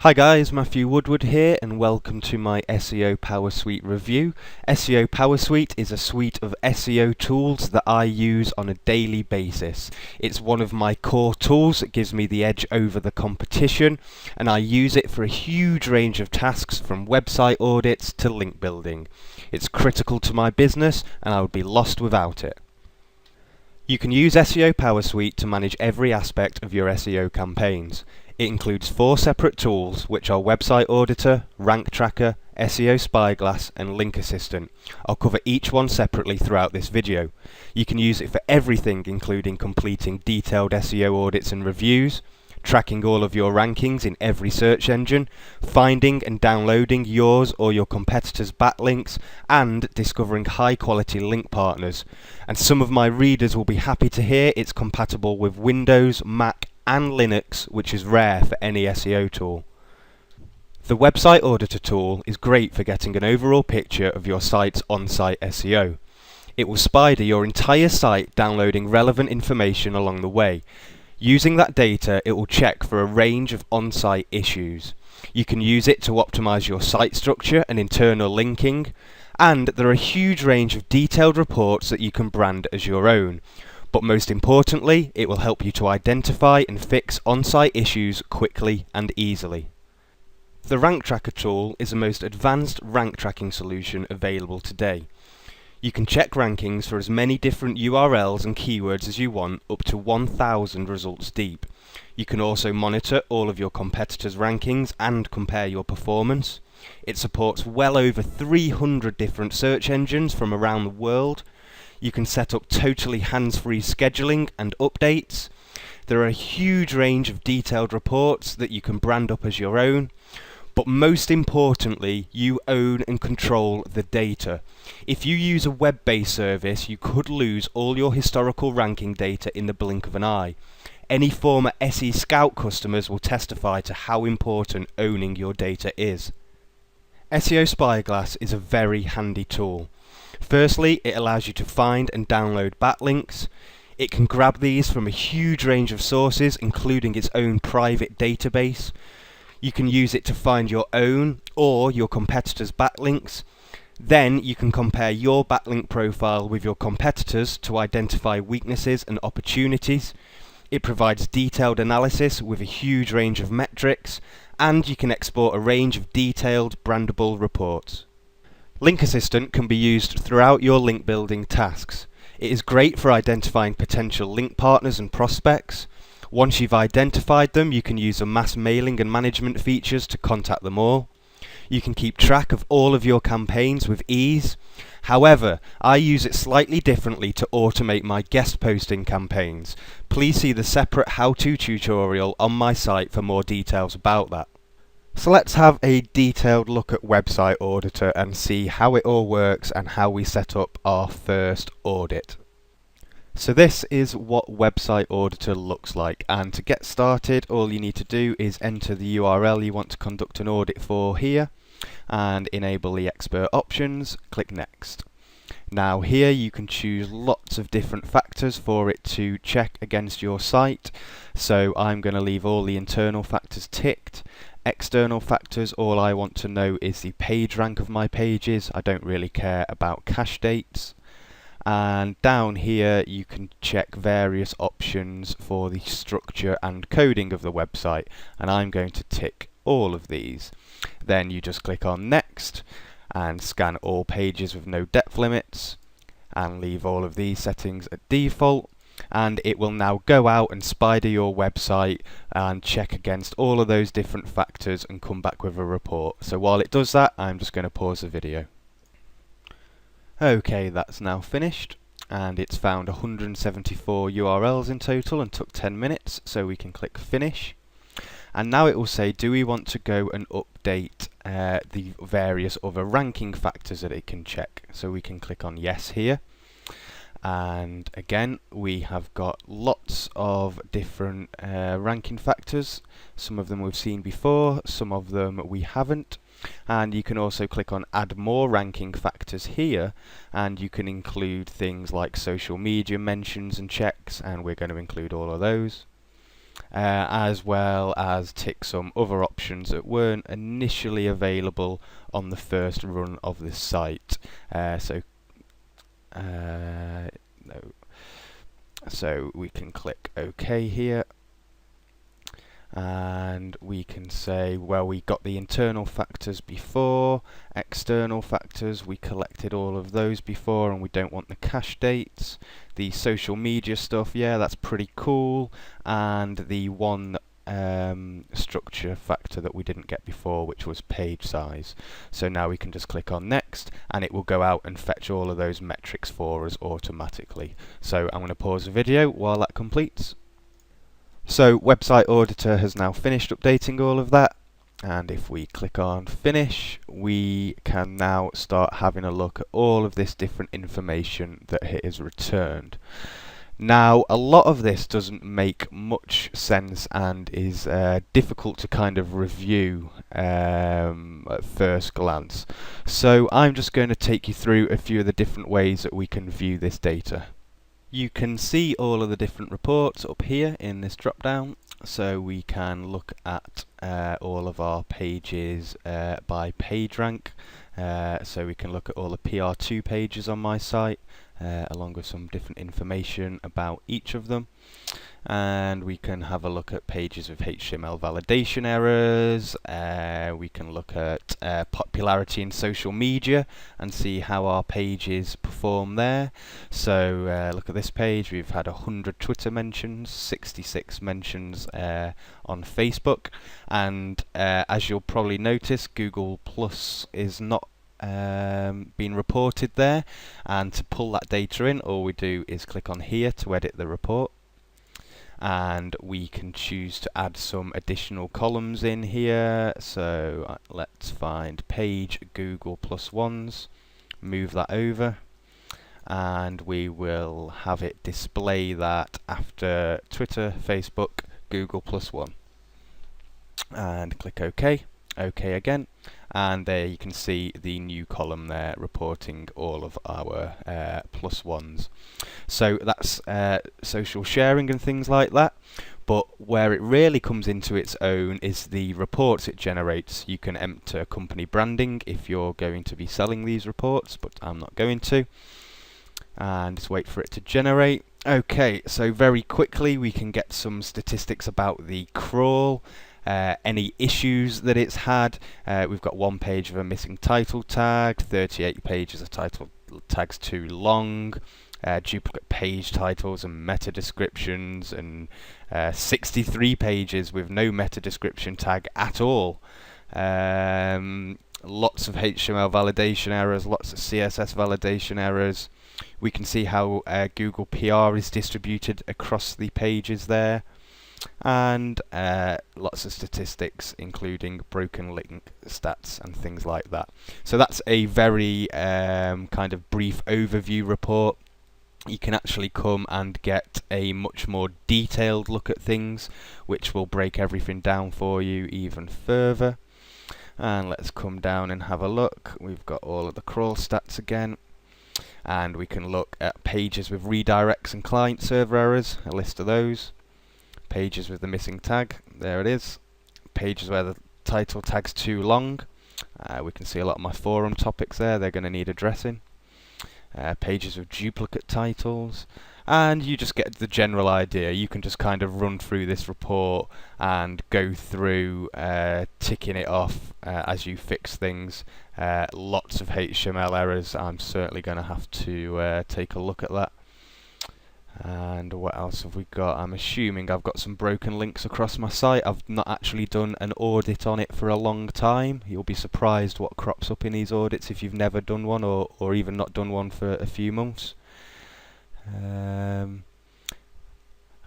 Hi guys, Matthew Woodward here and welcome to my SEO Power Suite review. SEO Power Suite is a suite of SEO tools that I use on a daily basis. It's one of my core tools that gives me the edge over the competition, and I use it for a huge range of tasks from website audits to link building. It's critical to my business and I would be lost without it. You can use SEO Power Suite to manage every aspect of your SEO campaigns. It includes 4 separate tools, which are Website Auditor, Rank Tracker, SEO Spyglass and Link Assistant. I'll cover each one separately throughout this video. You can use it for everything, including completing detailed SEO audits and reviews, tracking all of your rankings in every search engine, finding and downloading yours or your competitors' backlinks, and discovering high-quality link partners. And some of my readers will be happy to hear it's compatible with Windows, Mac, and Linux, which is rare for any SEO tool. The Website Auditor tool is great for getting an overall picture of your site's on-site SEO. It will spider your entire site, downloading relevant information along the way. Using that data, it will check for a range of on-site issues. You can use it to optimize your site structure and internal linking, and there are a huge range of detailed reports that you can brand as your own. But most importantly, it will help you to identify and fix on-site issues quickly and easily. The Rank Tracker tool is the most advanced rank tracking solution available today. You can check rankings for as many different URLs and keywords as you want, up to 1,000 results deep. You can also monitor all of your competitors' rankings and compare your performance. It supports well over 300 different search engines from around the world. You can set up totally hands-free scheduling and updates. There are a huge range of detailed reports that you can brand up as your own. But most importantly, you own and control the data. If you use a web-based service, you could lose all your historical ranking data in the blink of an eye. Any former SE Scout customers will testify to how important owning your data is. SEO Spyglass is a very handy tool. Firstly, it allows you to find and download backlinks. It can grab these from a huge range of sources, including its own private database. You can use it to find your own or your competitors' backlinks. Then you can compare your backlink profile with your competitors to identify weaknesses and opportunities. It provides detailed analysis with a huge range of metrics, and you can export a range of detailed brandable reports. Link Assistant can be used throughout your link building tasks. It is great for identifying potential link partners and prospects. Once you've identified them, you can use the mass mailing and management features to contact them all. You can keep track of all of your campaigns with ease. However, I use it slightly differently to automate my guest posting campaigns. Please see the separate how-to tutorial on my site for more details about that. So let's have a detailed look at Website Auditor and see how it all works and how we set up our first audit. So this is what Website Auditor looks like, and to get started all you need to do is enter the URL you want to conduct an audit for here and enable the expert options, click next. Now here you can choose lots of different factors for it to check against your site, so I'm going to leave all the internal factors ticked. External factors, all I want to know is the page rank of my pages. I don't really care about cache dates. And down here you can check various options for the structure and coding of the website, and I'm going to tick all of these. Then you just click on next and scan all pages with no depth limits and leave all of these settings at default, and it will now go out and spider your website and check against all of those different factors and come back with a report. So while it does that, I'm just going to pause the video. Okay, that's now finished, and it's found 174 URLs in total and took 10 minutes, so we can click finish. And now it will say, do we want to go and update the various other ranking factors that it can check? So we can click on yes here. And again, we have got lots of different ranking factors. Some of them we've seen before, some of them we haven't. And you can also click on add more ranking factors here, and you can include things like social media mentions and checks, and we're going to include all of those. as well as tick some other options that weren't initially available on the first run of this site. No. So we can click OK here, and we can say, well, we got the internal factors before, external factors, we collected all of those before and we don't want the cache dates. The social media stuff, yeah, that's pretty cool, and the one structure factor that we didn't get before, which was page size. So now we can just click on next and it will go out and fetch all of those metrics for us automatically. So I'm going to pause the video while that completes. So Website Auditor has now finished updating all of that, and if we click on finish, we can now start having a look at all of this different information that is returned. Now, a lot of this doesn't make much sense and is difficult to kind of review at first glance. So I'm just going to take you through a few of the different ways that we can view this data. You can see all of the different reports up here in this drop down, so we can look at all of our pages by page rank. So we can look at all the PR2 pages on my site, along with some different information about each of them. And we can have a look at pages with HTML validation errors. We can look at popularity in social media and see how our pages perform there. So look at this page, we've had 100 Twitter mentions, 66 mentions on Facebook, and as you'll probably notice, Google Plus is not being reported there, and to pull that data in, all we do is click on here to edit the report, and we can choose to add some additional columns in here. So let's find page Google plus ones, move that over, and we will have it display that after Twitter, Facebook, Google plus one, and click OK. OK again, and there you can see the new column there reporting all of our plus ones. So that's social sharing and things like that, but where it really comes into its own is the reports it generates. You can enter company branding if you're going to be selling these reports, but I'm not going to, and just wait for it to generate. Okay, so very quickly we can get some statistics about the crawl. Any issues that it's had. We've got one page of a missing title tag, 38 pages of title tags too long, duplicate page titles and meta descriptions, and 63 pages with no meta description tag at all. Lots of HTML validation errors, lots of CSS validation errors. We can see how Google PR is distributed across the pages there. And lots of statistics, including broken link stats and things like that. So that's a very kind of brief overview report. You can actually come and get a much more detailed look at things, which will break everything down for you even further. And let's come down and have a look. We've got all of the crawl stats again, and we can look at pages with redirects and client server errors, a list of those. Pages with the missing tag, there it is. Pages where the title tag's too long, we can see a lot of my forum topics there, they're going to need addressing. Pages with duplicate titles, and you just get the general idea. You can just kind of run through this report and go through ticking it off as you fix things. Lots of HTML errors, I'm certainly going to have to take a look at that. And what else have we got? I'm assuming I've got some broken links across my site. I've not actually done an audit on it for a long time. You'll be surprised what crops up in these audits if you've never done one, or even not done one for a few months. It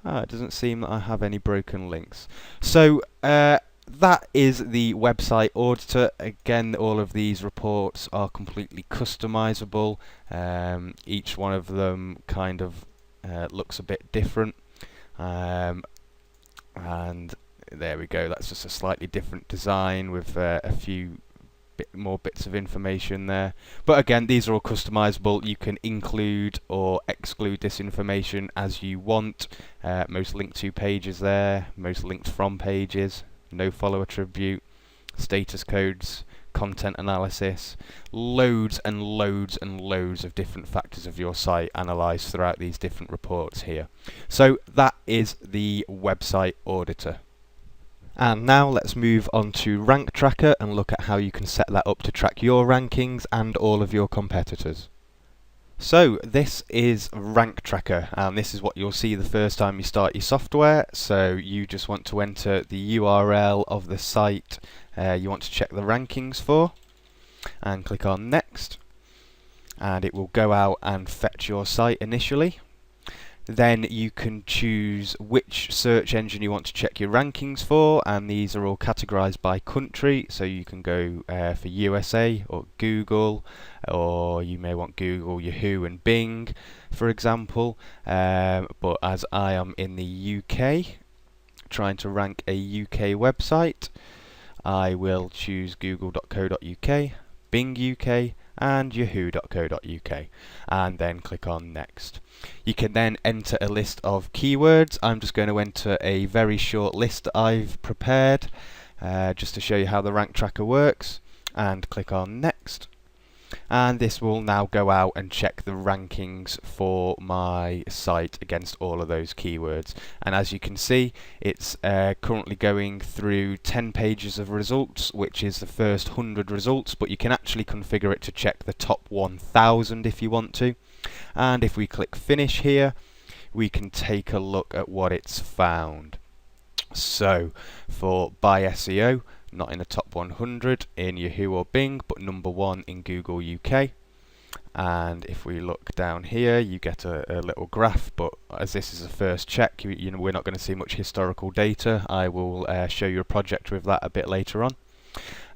doesn't seem that I have any broken links. So that is the Website Auditor. Again, all of these reports are completely customizable. Each one of them kind of looks a bit different, and there we go. That's just a slightly different design with a few more bits of information there. But again, these are all customizable. You can include or exclude this information as you want. Most linked to pages there, most linked from pages, no follow attribute, status codes, content analysis, loads and loads and loads of different factors of your site analysed throughout these different reports here. So that is the website auditor. And now let's move on to Rank Tracker and look at how you can set that up to track your rankings and all of your competitors. So this is Rank Tracker, and this is what you'll see the first time you start your software. So you just want to enter the URL of the site you want to check the rankings for, and click on Next, and it will go out and fetch your site initially. Then you can choose which search engine you want to check your rankings for, and these are all categorized by country, so you can go for USA or Google, or you may want Google, Yahoo and Bing, for example. But as I am in the UK, trying to rank a UK website, I will choose google.co.uk, Bing UK, and yahoo.co.uk, and then click on Next. You can then enter a list of keywords. I'm just going to enter a very short list that I've prepared just to show you how the rank tracker works, and click on Next. And this will now go out and check the rankings for my site against all of those keywords. And as you can see, it's currently going through 10 pages of results, which is the first 100 results, but you can actually configure it to check the top 1000 if you want to. And if we click Finish here, we can take a look at what it's found. So for by SEO, not in the top 100 in Yahoo or Bing, but number 1 in Google UK. And if we look down here, you get a little graph, but as this is a first check, you know, we're not going to see much historical data. I will show you a project with that a bit later on.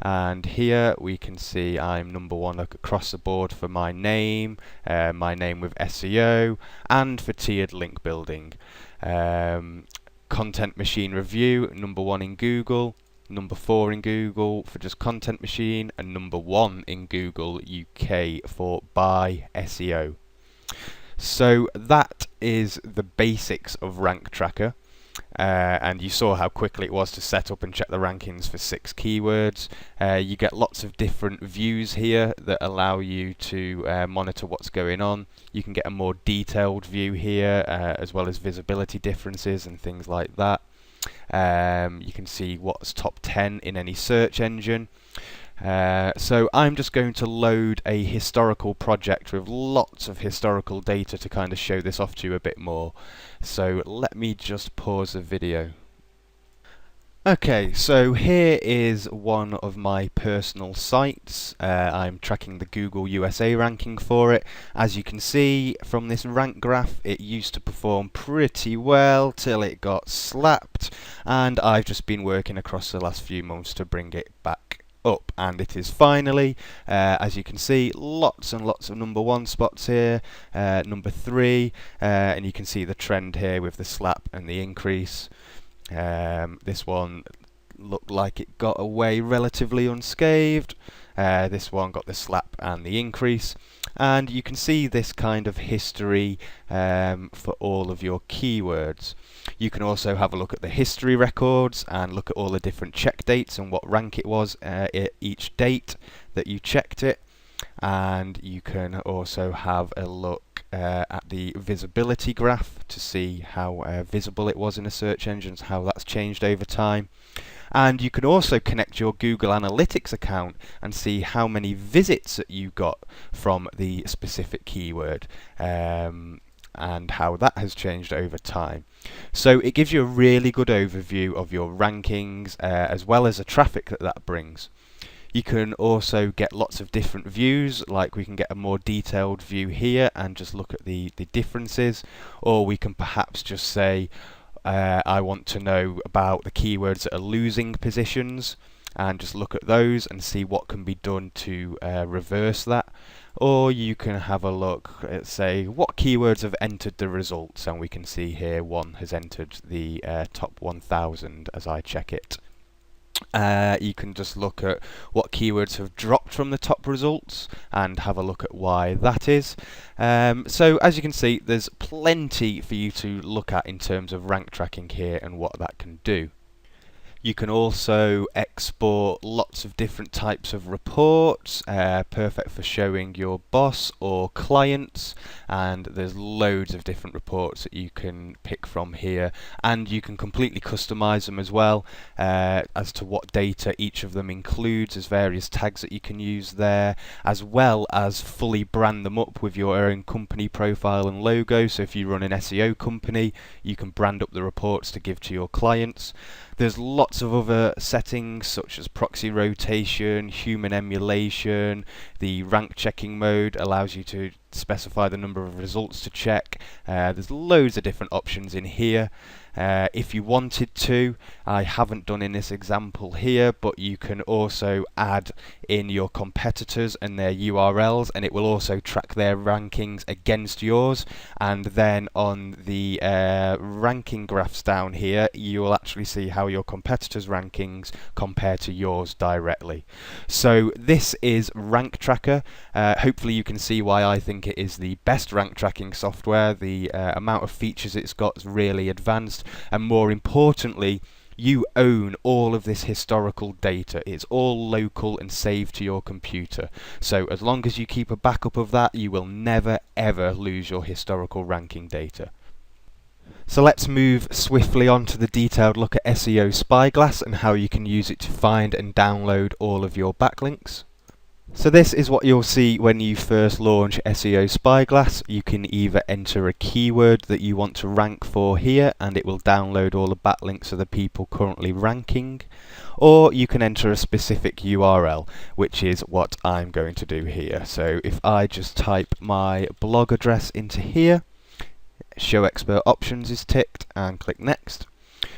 And here we can see I'm number 1 across the board for my name with SEO, and for tiered link building. Content machine review, number 1 in Google, number 4 in Google for just content machine, and number 1 in Google UK for by SEO. So that is the basics of Rank Tracker. And you saw how quickly it was to set up and check the rankings for 6 keywords. You get lots of different views here that allow you to monitor what's going on. You can get a more detailed view here, as well as visibility differences and things like that. You can see what's top 10 in any search engine. So I'm just going to load a historical project with lots of historical data to kind of show this off to you a bit more. So let me just pause the video. Okay, so here is one of my personal sites. I'm tracking the Google USA ranking for it. As you can see from this rank graph, it used to perform pretty well till it got slapped, and I've just been working across the last few months to bring it back up, and it is finally, as you can see, lots and lots of number 1 spots here, number 3, and you can see the trend here with the slap and the increase. This one looked like it got away relatively unscathed. This one got the slap and the increase, and you can see this kind of history for all of your keywords. You can also have a look at the history records and look at all the different check dates and what rank it was each date that you checked it. And you can also have a look at the visibility graph to see how visible it was in the search engines, how that's changed over time. And you can also connect your Google Analytics account and see how many visits that you got from the specific keyword, and how that has changed over time. So it gives you a really good overview of your rankings, as well as the traffic that brings. You can also get lots of different views, like we can get a more detailed view here and just look at the differences, or we can perhaps just say I want to know about the keywords that are losing positions, and just look at those and see what can be done to reverse that. Or you can have a look at, say, what keywords have entered the results, and we can see here one has entered the top 1000 as I check it. You can just look at what keywords have dropped from the top results and have a look at why that is. So as you can see, there's plenty for you to look at in terms of rank tracking here and what that can do. You can also export lots of different types of reports, perfect for showing your boss or clients, and there's loads of different reports that you can pick from here, and you can completely customize them as well, as to what data each of them includes. There's various tags that you can use there, as well as fully brand them up with your own company profile and logo. So if you run an SEO company, you can brand up the reports to give to your clients. There's lots of other settings such as proxy rotation, human emulation. The rank checking mode allows you to specify the number of results to check. There's loads of different options in here. If you wanted to, I haven't done in this example here, but you can also add in your competitors and their URLs, and it will also track their rankings against yours. And then on the ranking graphs down here, you will actually see how your competitors' rankings compare to yours directly. So this is Rank Tracker. Hopefully you can see why I think it is the best rank tracking software. The amount of features it's got is really advanced, and more importantly, you own all of this historical data. It's all local and saved to your computer. So as long as you keep a backup of that, you will never ever lose your historical ranking data. So let's move swiftly on to the detailed look at SEO Spyglass and how you can use it to find and download all of your backlinks. So this is what you'll see when you first launch SEO Spyglass. You can either enter a keyword that you want to rank for here, and it will download all the backlinks of the people currently ranking, or you can enter a specific URL, which is what I'm going to do here. So if I just type my blog address into here, Show Expert Options is ticked, and click Next.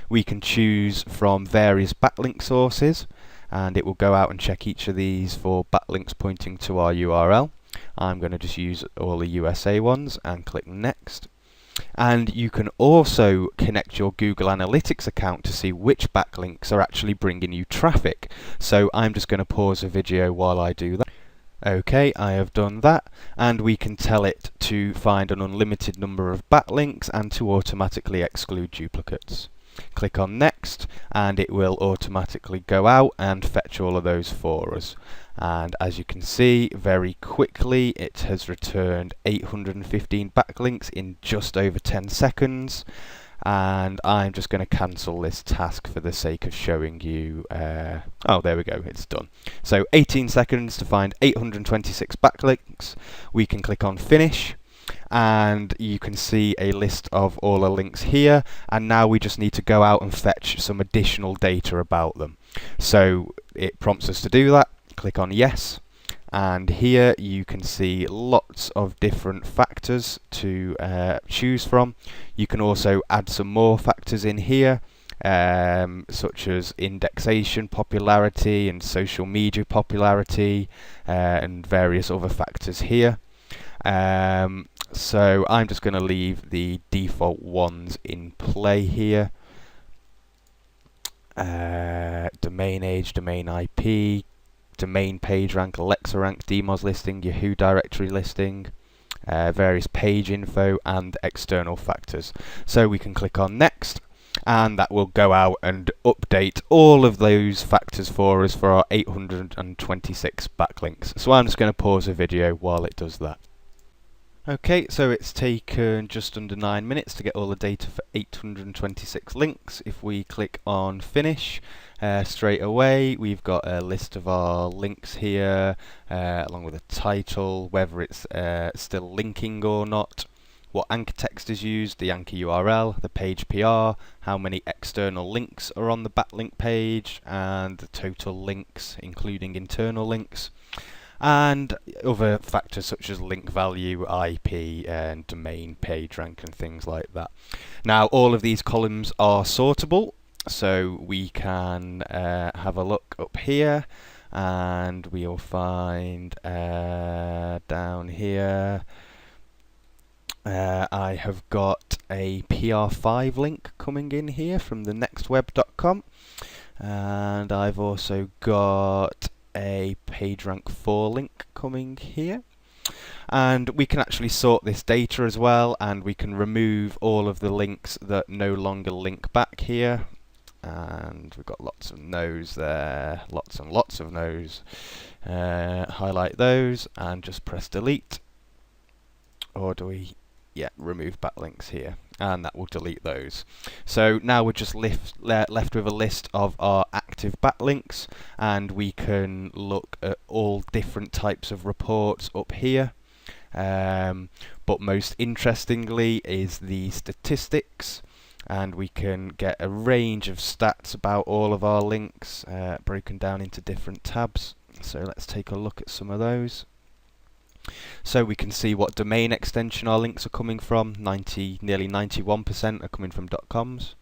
We can choose from various backlink sources, and it will go out and check each of these for backlinks pointing to our URL. I'm going to just use all the USA ones and click Next. And you can also connect your Google Analytics account to see which backlinks are actually bringing you traffic. So I'm just going to pause the video while I do that. Okay, I have done that, and we can tell it to find an unlimited number of backlinks and to automatically exclude duplicates. Click on Next, and it will automatically go out and fetch all of those for us. And as you can see, very quickly it has returned 815 backlinks in just over 10 seconds. And I'm just going to cancel this task for the sake of showing you. Oh, there we go, it's done. So 18 seconds to find 826 backlinks. We can click on Finish, and you can see a list of all the links here, and now we just need to go out and fetch some additional data about them. So it prompts us to do that. Click on Yes, and here you can see lots of different factors to choose from. You can also add some more factors in here, such as indexation popularity and social media popularity, and various other factors here. So I'm just going to leave the default ones in play here. Domain age, domain IP, domain page rank, Alexa rank, DMOZ listing, Yahoo directory listing, various page info, and external factors. So we can click on Next, and that will go out and update all of those factors for us for our 826 backlinks. So I'm just going to pause the video while it does that. Okay, so it's taken just under 9 minutes to get all the data for 826 links. If we click on Finish, straight away we've got a list of our links here, along with a title, whether it's still linking or not, what anchor text is used, the anchor URL, the page PR, how many external links are on the backlink page, and the total links, including internal links, and other factors such as link value, IP, and domain page rank, and things like that. Now all of these columns are sortable, so we can have a look up here, and we'll find down here I have got a PR5 link coming in here from the nextweb.com, and I've also got a PageRank 4 link coming here. And we can actually sort this data as well, and we can remove all of the links that no longer link back here. And we've got lots of no's there, lots and lots of no's. Highlight those and just press delete. Or do we? Yeah, remove backlinks here, and that will delete those. So now we're just left with a list of our active backlinks, and we can look at all different types of reports up here. But most interestingly is the statistics, and we can get a range of stats about all of our links broken down into different tabs. So let's take a look at some of those. So we can see what domain extension our links are coming from. Nearly 91% are coming from .coms.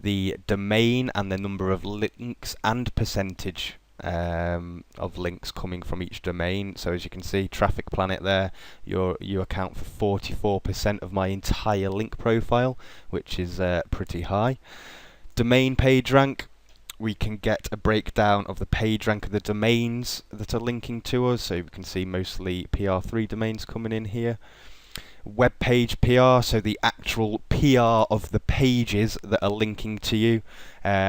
The domain and the number of links and percentage of links coming from each domain. So as you can see, Traffic Planet there, you account for 44% of my entire link profile, which is pretty high. Domain page rank, we can get a breakdown of the page rank of the domains that are linking to us. So we can see mostly PR3 domains coming in here. Web page PR, so the actual PR of the pages that are linking to you,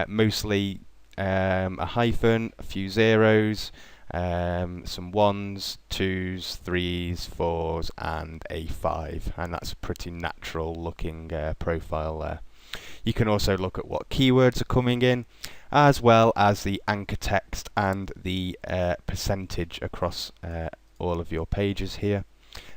mostly a hyphen, a few zeros, some 1s, 2s, 3s, 4s, and a 5, and that's a pretty natural looking profile there. You can also look at what keywords are coming in, as well as the anchor text and the percentage across all of your pages here,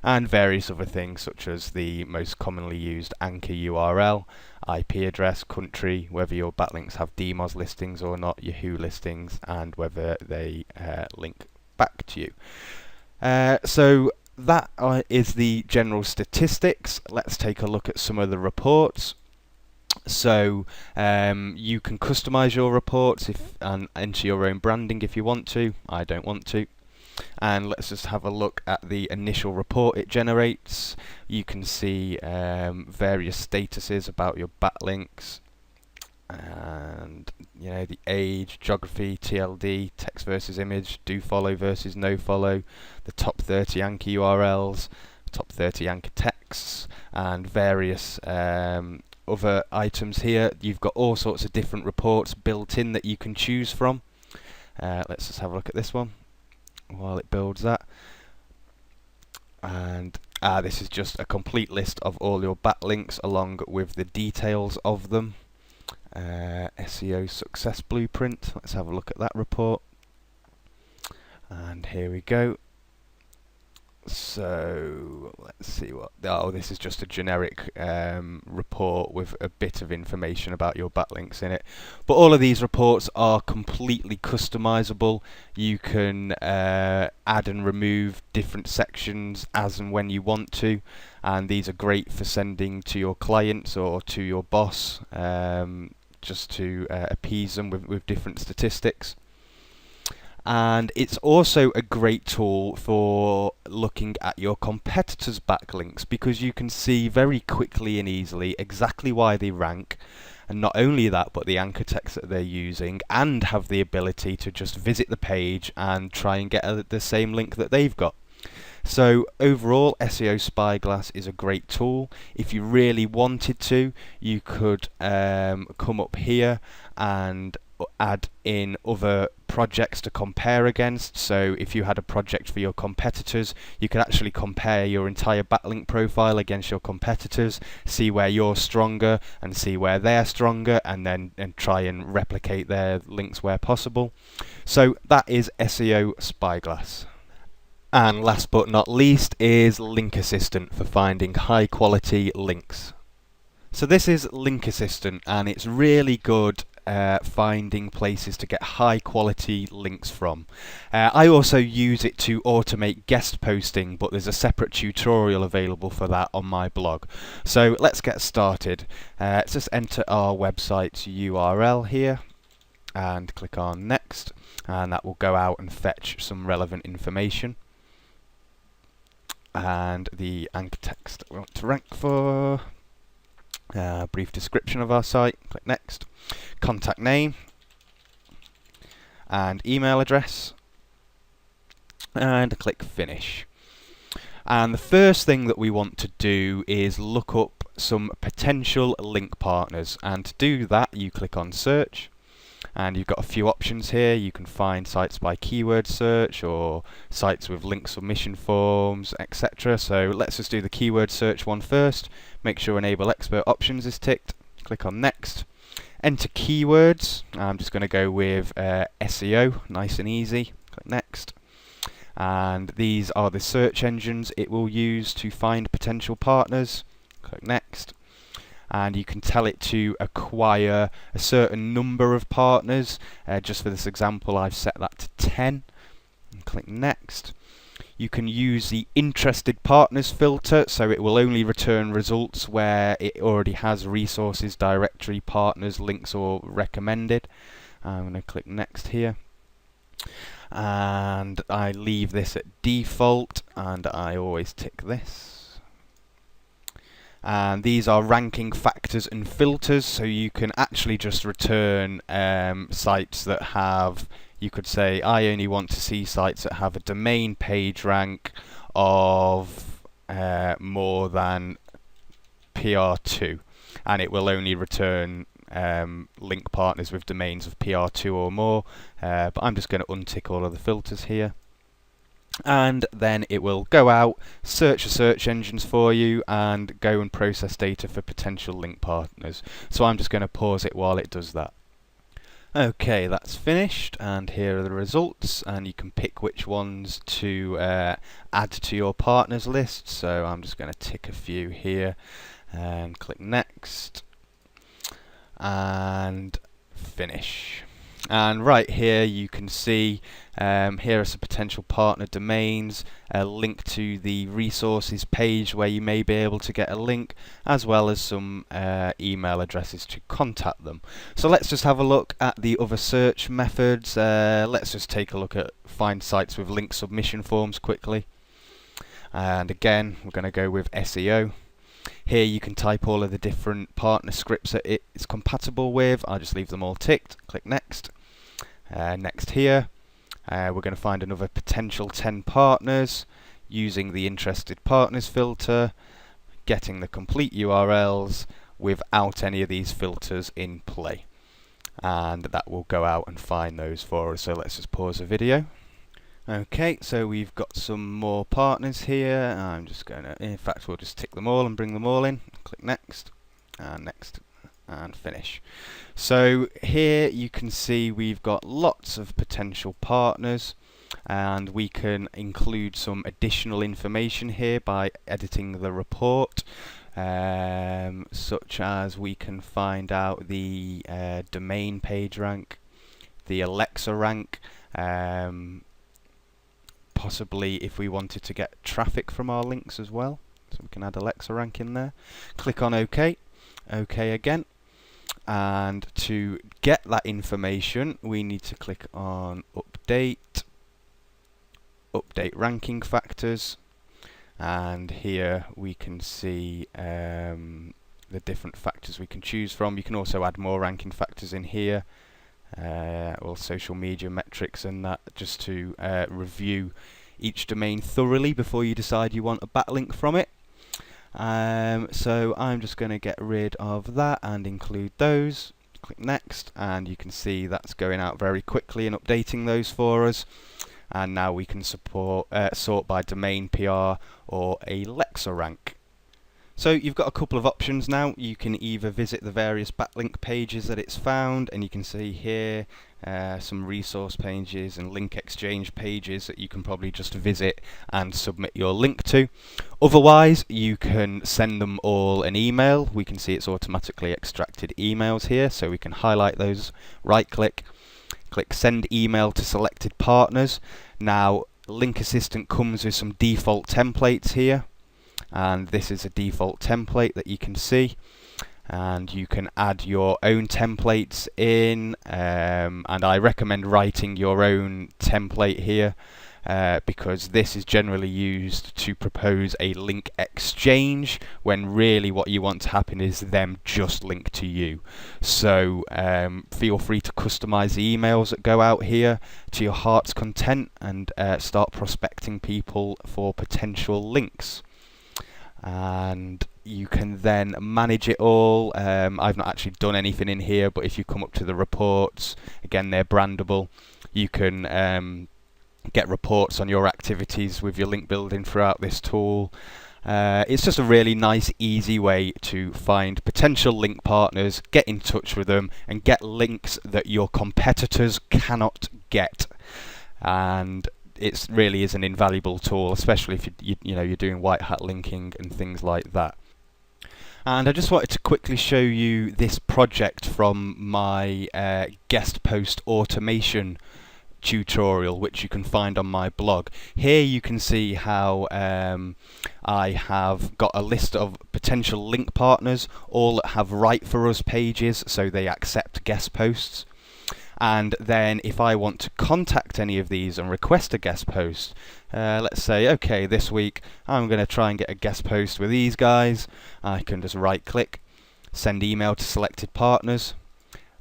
and various other things such as the most commonly used anchor URL, IP address, country, whether your backlinks have DMOZ listings or not, your who listings, and whether they link back to you. So that is the general statistics. Let's take a look at some of the reports. So you can customize your reports and enter your own branding if you want to. I don't want to. And let's just have a look at the initial report it generates. You can see various statuses about your backlinks, and the age, geography, TLD, text versus image, do follow versus no follow, the top 30 anchor URLs, top 30 anchor texts, and various other items here. You've got all sorts of different reports built in that you can choose from. Let's just have a look at this one while it builds that. And this is just a complete list of all your backlinks along with the details of them. SEO Success Blueprint. Let's have a look at that report. And here we go. So let's see what. Oh, this is just a generic report with a bit of information about your backlinks in it. But all of these reports are completely customizable. You can add and remove different sections as and when you want to, and these are great for sending to your clients or to your boss, just to appease them with different statistics. And it's also a great tool for looking at your competitors' backlinks, because you can see very quickly and easily exactly why they rank, and not only that, but the anchor text that they're using, and have the ability to just visit the page and try and get the same link that they've got. So overall, SEO Spyglass is a great tool. If you really wanted to, you could come up here and add in other projects to compare against. So if you had a project for your competitors, you could actually compare your entire backlink profile against your competitors, see where you're stronger and see where they're stronger, and then try and replicate their links where possible. So that is SEO Spyglass. And last but not least is Link Assistant for finding high quality links. So this is Link Assistant, and it's really good finding places to get high quality links from. I also use it to automate guest posting, but there's a separate tutorial available for that on my blog. So let's get started. Let's just enter our website's URL here and click on next, and that will go out and fetch some relevant information. and the anchor text we want to rank for. Brief description of our site, click next. Contact name and email address, and click finish. And the first thing that we want to do is look up some potential link partners, and to do that you click on search, and you've got a few options here. You can find sites by keyword search or sites with link submission forms, etc. So let's just do the keyword search one first. Make sure enable expert options is ticked, click on next. Enter keywords. I'm just going to go with SEO, nice and easy, click next. And these are the search engines it will use to find potential partners, click next. And you can tell it to acquire a certain number of partners. Just for this example I've set that to 10, and click next. You can use the interested partners filter, so it will only return results where it already has resources, directory, partners, links or recommended. I'm going to click next here. And I leave this at default, and I always tick this. And these are ranking factors and filters, so you can actually just return sites that have, you could say, I only want to see sites that have a domain page rank of more than PR2, and it will only return link partners with domains of PR2 or more, but I'm just going to untick all of the filters here. And then it will go out, search the search engines for you, and go and process data for potential link partners. So I'm just going to pause it while it does that. Okay, that's finished, and here are the results, and you can pick which ones to add to your partners list. So I'm just going to tick a few here and click next and finish. And right here you can see here are some potential partner domains, a link to the resources page where you may be able to get a link, as well as some email addresses to contact them. So let's just have a look at the other search methods. Let's just take a look at find sites with link submission forms quickly. And again, we're going to go with SEO. Here you can type all of the different partner scripts that it's compatible with. I'll just leave them all ticked. Click next. Next here. We're going to find another potential 10 partners using the interested partners filter, getting the complete URLs without any of these filters in play. And that will go out and find those for us. So let's just pause the video. Okay, so we've got some more partners here. I'm just going to, in fact, we'll just tick them all and bring them all in. Click next, and finish. So here you can see we've got lots of potential partners, and we can include some additional information here by editing the report, such as we can find out the domain page rank, the Alexa rank, possibly if we wanted to get traffic from our links as well, so we can add Alexa rank in there. Click on OK, OK again, and to get that information we need to click on update ranking factors, and here we can see the different factors we can choose from. You can also add more ranking factors in here, or social media metrics and that, just to review each domain thoroughly before you decide you want a backlink from it. So I'm just going to get rid of that and include those. Click next, and you can see that's going out very quickly and updating those for us. And now we can sort by domain, PR or Alexa rank. So you've got a couple of options now. You can either visit the various backlink pages that it's found, and you can see here some resource pages and link exchange pages that you can probably just visit and submit your link to. Otherwise, you can send them all an email. We can see it's automatically extracted emails here, so we can highlight those, right click, click send email to selected partners. Now Link Assistant comes with some default templates here, and this is a default template that you can see, and you can add your own templates in, and I recommend writing your own template here, because this is generally used to propose a link exchange when really what you want to happen is them just link to you. So feel free to customize the emails that go out here to your heart's content and start prospecting people for potential links. And you can then manage it all. I've not actually done anything in here, but if you come up to the reports, again they're brandable. You can get reports on your activities with your link building throughout this tool. It's just a really nice, easy way to find potential link partners, get in touch with them, and get links that your competitors cannot get. And it really is an invaluable tool, especially if you're doing white hat linking and things like that. And I just wanted to quickly show you this project from my guest post automation tutorial, which you can find on my blog. Here you can see how I have got a list of potential link partners, all that have Write For Us pages, so they accept guest posts. And then if I want to contact any of these and request a guest post, let's say, okay, this week I'm going to try and get a guest post with these guys. I can just right click, send email to selected partners.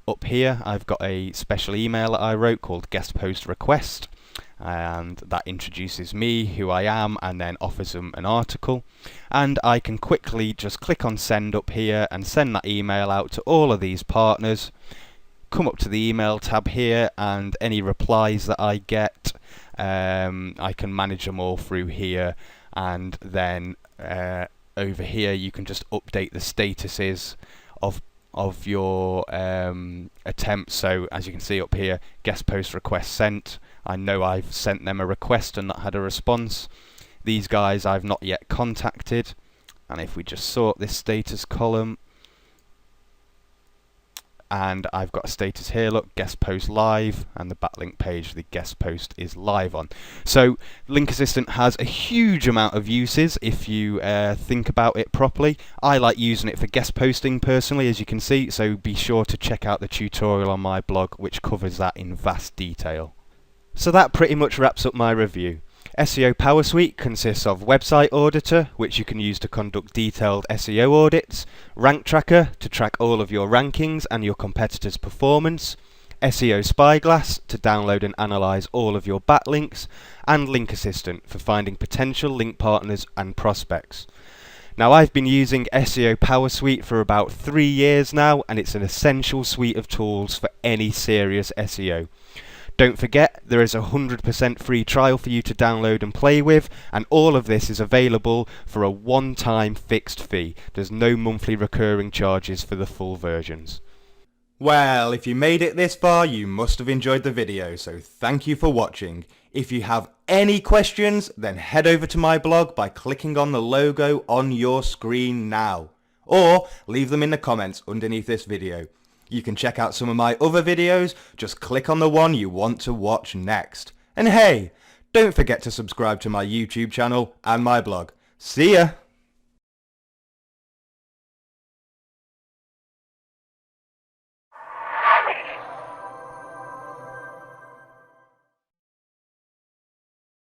Up here I've got a special email that I wrote called guest post request, and that introduces me, who I am, and then offers them an article. And I can quickly just click on send up here and send that email out to all of these partners. Come up to the email tab here, and any replies that I get, I can manage them all through here. And then over here you can just update the statuses of your attempts. So as you can see up here, guest post request sent. I know I've sent them a request and not had a response. These guys I've not yet contacted. And if we just sort this status column, and I've got a status here, look, guest post live, and the backlink page the guest post is live on. So Link Assistant has a huge amount of uses if you think about it properly. I like using it for guest posting personally, as you can see, so be sure to check out the tutorial on my blog which covers that in vast detail. So that pretty much wraps up my review. SEO Power Suite consists of Website Auditor, which you can use to conduct detailed SEO audits, Rank Tracker to track all of your rankings and your competitors' performance, SEO Spyglass to download and analyze all of your backlinks, and Link Assistant for finding potential link partners and prospects. Now, I've been using SEO Power Suite for about 3 years now, and it's an essential suite of tools for any serious SEO. Don't forget, there is a 100% free trial for you to download and play with, and all of this is available for a one-time fixed fee. There's no monthly recurring charges for the full versions. Well, if you made it this far, you must have enjoyed the video, so thank you for watching. If you have any questions, then head over to my blog by clicking on the logo on your screen now, or leave them in the comments underneath this video. You can check out some of my other videos, just click on the one you want to watch next. And hey, don't forget to subscribe to my YouTube channel and my blog. See ya!